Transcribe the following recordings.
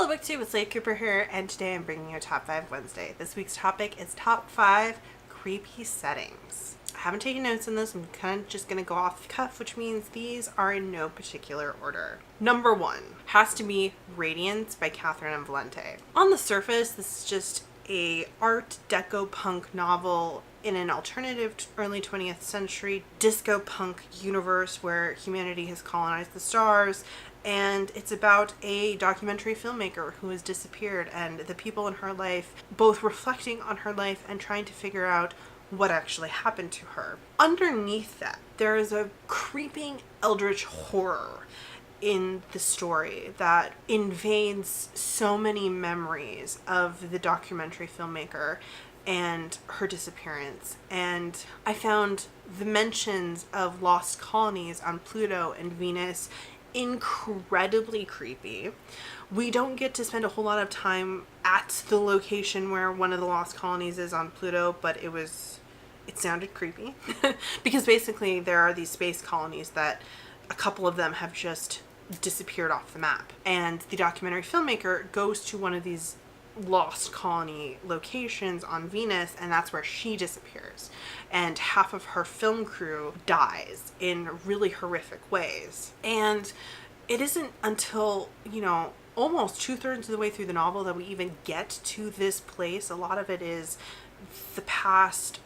Hello BookTube, it's Leigh Cooper here, and today I'm bringing you a Top 5 Wednesday. This week's topic is Top 5 Creepy Settings. I haven't taken notes on this, I'm kind of just going to go off the cuff, which means these are in no particular order. Number 1 has to be Radiance by Catherynne and Valente. On the surface, this is just a art deco punk novel in an alternative early 20th century disco punk universe where humanity has colonized the stars, and it's about a documentary filmmaker who has disappeared and the people in her life both reflecting on her life and trying to figure out what actually happened to her. Underneath that, there is a creeping eldritch horror in the story that invades so many memories of the documentary filmmaker and her disappearance. And I found the mentions of lost colonies on Pluto and Venus incredibly creepy. We don't get to spend a whole lot of time at the location where one of the lost colonies is on Pluto, but it sounded creepy because basically there are these space colonies that a couple of them have just disappeared off the map, and the documentary filmmaker goes to one of these lost colony locations on Venus, and that's where she disappears, and half of her film crew dies in really horrific ways. And it isn't until, almost 2/3 of the way through the novel that we even get to this place. A lot of it is the past.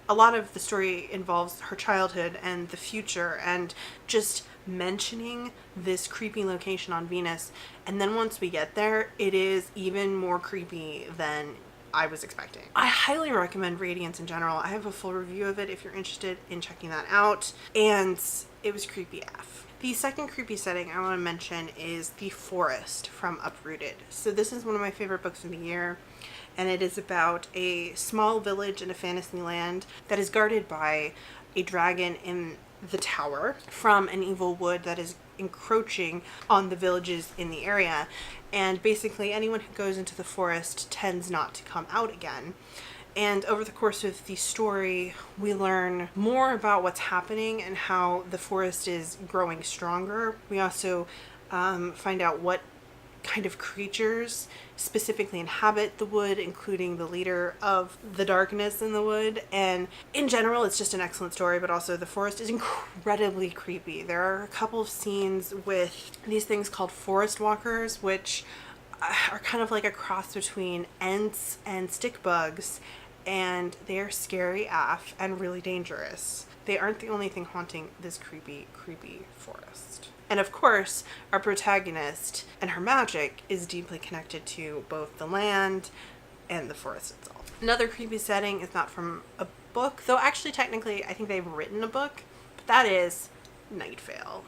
A lot of the story involves her childhood and the future, and just mentioning this creepy location on Venus. And then once we get there, it is even more creepy than I was expecting. I highly recommend Radiance in general. I have a full review of it if you're interested in checking that out, and it was creepy AF. The second creepy setting I want to mention is The Forest from Uprooted. So this is one of my favorite books of the year, and it is about a small village in a fantasy land that is guarded by a dragon in the tower from an evil wood that is encroaching on the villages in the area. And basically anyone who goes into the forest tends not to come out again. And over the course of the story, we learn more about what's happening and how the forest is growing stronger. We also find out what kind of creatures specifically inhabit the wood, including the leader of the darkness in the wood. And in general, it's just an excellent story, but also the forest is incredibly creepy. There are a couple of scenes with these things called forest walkers, which are kind of like a cross between ants and stick bugs, and they are scary AF and really dangerous. They aren't the only thing haunting this creepy forest. And of course, our protagonist and her magic is deeply connected to both the land and the forest itself. Another creepy setting is not from a book, though actually technically I think they've written a book, but that is Night Vale.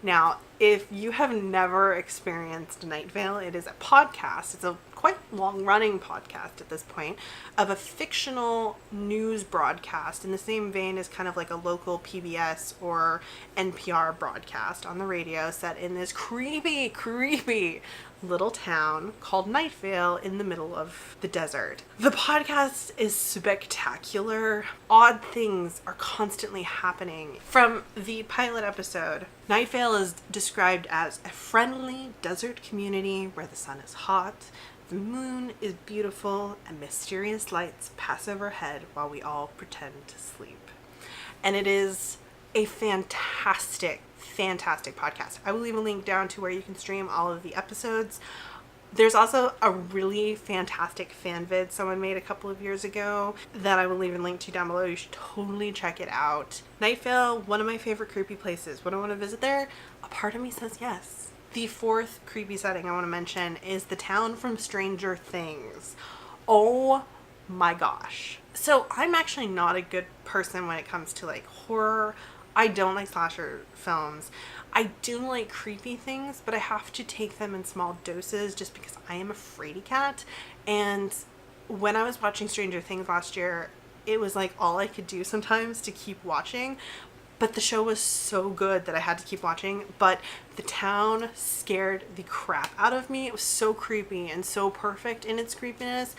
Now, if you have never experienced Night Vale, it is a podcast. It's a quite long-running podcast at this point of a fictional news broadcast in the same vein as kind of like a local PBS or NPR broadcast on the radio, set in this creepy little town called Night Vale in the middle of the desert. The podcast is spectacular. Odd things are constantly happening. From the pilot episode, Night Vale is described as a friendly desert community where the sun is hot, the moon is beautiful, and mysterious lights pass overhead while we all pretend to sleep. And it is a fantastic podcast. I will leave a link down to where you can stream all of the episodes. There's also a really fantastic fan vid someone made a couple of years ago that I will leave a link to down below. You should totally check it out. Night Vale, one of my favorite creepy places. Would I want to visit there? A part of me says yes. The fourth creepy setting I want to mention is the town from Stranger Things. Oh my gosh. So I'm actually not a good person when it comes to like horror. I don't like slasher films. I do like creepy things, but I have to take them in small doses just because I am a fraidy cat. And when I was watching Stranger Things last year, it was like all I could do sometimes to keep watching. But the show was so good that I had to keep watching. But the town scared the crap out of me. It was so creepy and so perfect in its creepiness.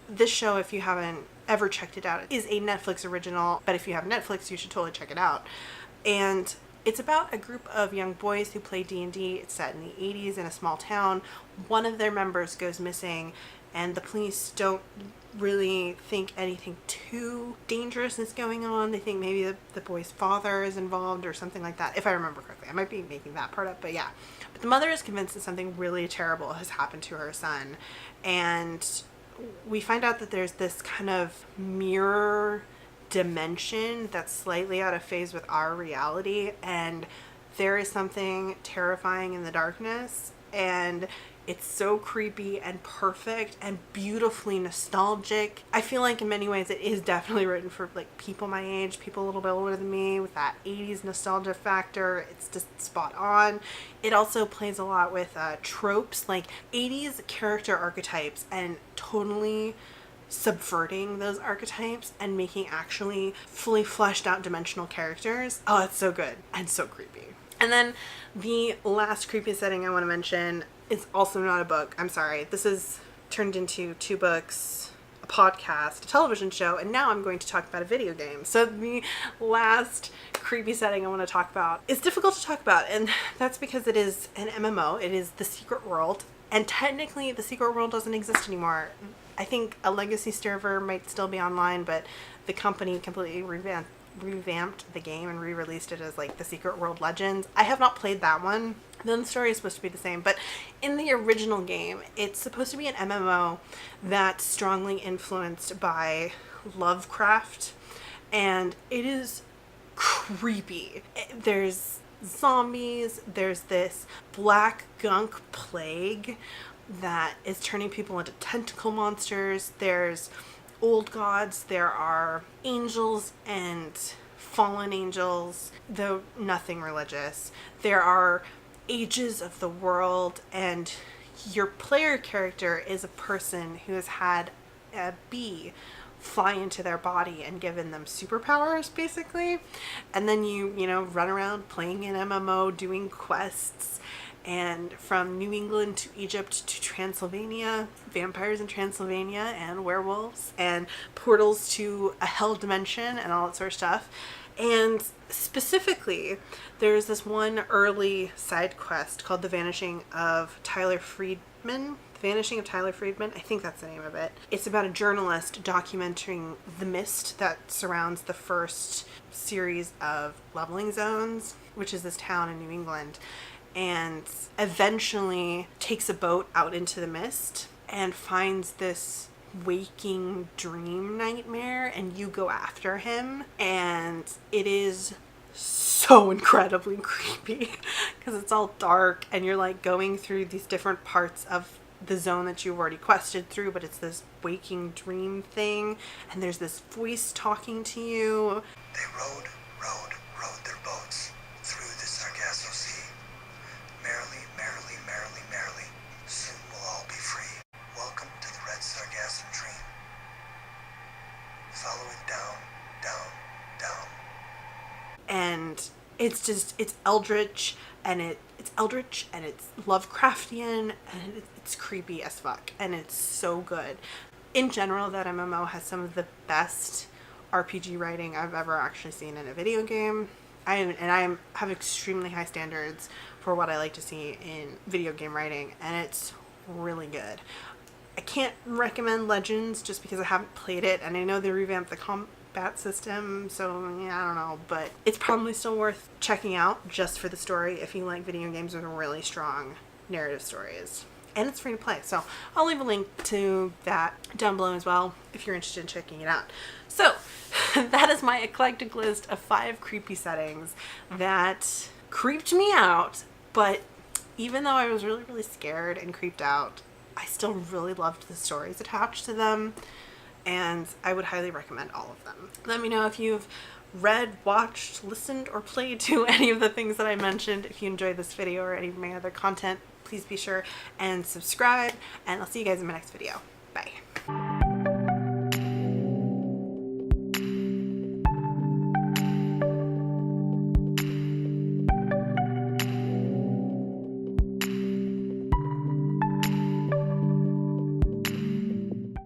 This show, if you haven't ever checked it out, is a Netflix original, but if you have Netflix, you should totally check it out. And It's about a group of young boys who play D&D. It's set in the 80s in a small town. One of their members goes missing, and the police don't really think anything too dangerous is going on. They think maybe the boy's father is involved or something like that, if I remember correctly. I might be making that part up, but yeah. But the mother is convinced that something really terrible has happened to her son, and we find out that there's this kind of mirror dimension that's slightly out of phase with our reality, and there is something terrifying in the darkness, and it's so creepy and perfect and beautifully nostalgic. I feel like in many ways it is definitely written for like people my age, people a little bit older than me, with that 80s nostalgia factor. It's just spot on. It also plays a lot with tropes, like 80s character archetypes, and totally subverting those archetypes and making actually fully fleshed out dimensional characters. Oh, it's so good and so creepy. And then the last creepy setting I want to mention is also not a book. I'm sorry. This is turned into 2 books, a podcast, a television show, and now I'm going to talk about a video game. So the last creepy setting I want to talk about is difficult to talk about, and that's because it is an MMO. It is The Secret World, and technically The Secret World doesn't exist anymore. I think a legacy server might still be online, but the company completely revamped the game and re-released it as like The Secret World Legends. I have not played that one. Then the story is supposed to be the same, but in the original game, it's supposed to be an MMO that's strongly influenced by Lovecraft, and it is creepy. There's zombies, there's this black gunk plague that is turning people into tentacle monsters. There's old gods, there are angels and fallen angels, though nothing religious. There are ages of the world, and your player character is a person who has had a bee fly into their body and given them superpowers, basically. And then you run around playing an MMO, doing quests. And from New England to Egypt to Transylvania, vampires in Transylvania, and werewolves, and portals to a hell dimension, and all that sort of stuff. And specifically, there's this one early side quest called The Vanishing of Tyler Friedman. The Vanishing of Tyler Friedman, I think that's the name of it. It's about a journalist documenting the mist that surrounds the first series of leveling zones, which is this town in New England, and eventually takes a boat out into the mist and finds this waking dream nightmare, and you go after him, and it is so incredibly creepy because it's all dark and you're like going through these different parts of the zone that you've already quested through, but it's this waking dream thing, and there's this voice talking to you. They rowed their boats through the Sargasso Sea. Merrily, merrily, merrily, merrily, soon we'll all be free. Welcome to the Red Sargasso Dream. Follow it down, down, down. And it's eldritch, and it's eldritch, and it's Lovecraftian, and it's creepy as fuck, and it's so good. In general, that MMO has some of the best RPG writing I've ever actually seen in a video game. I have extremely high standards for what I like to see in video game writing, and it's really good. I can't recommend Legends just because I haven't played it, and I know they revamped the combat system, so yeah, I don't know, but it's probably still worth checking out just for the story if you like video games with really strong narrative stories. And it's free to play, so I'll leave a link to that down below as well if you're interested in checking it out. So that is my eclectic list of 5 creepy settings that creeped me out, but even though I was really, really scared and creeped out, I still really loved the stories attached to them, and I would highly recommend all of them. Let me know if you've read, watched, listened, or played to any of the things that I mentioned. If you enjoyed this video or any of my other content, please be sure and subscribe, and I'll see you guys in my next video. Bye.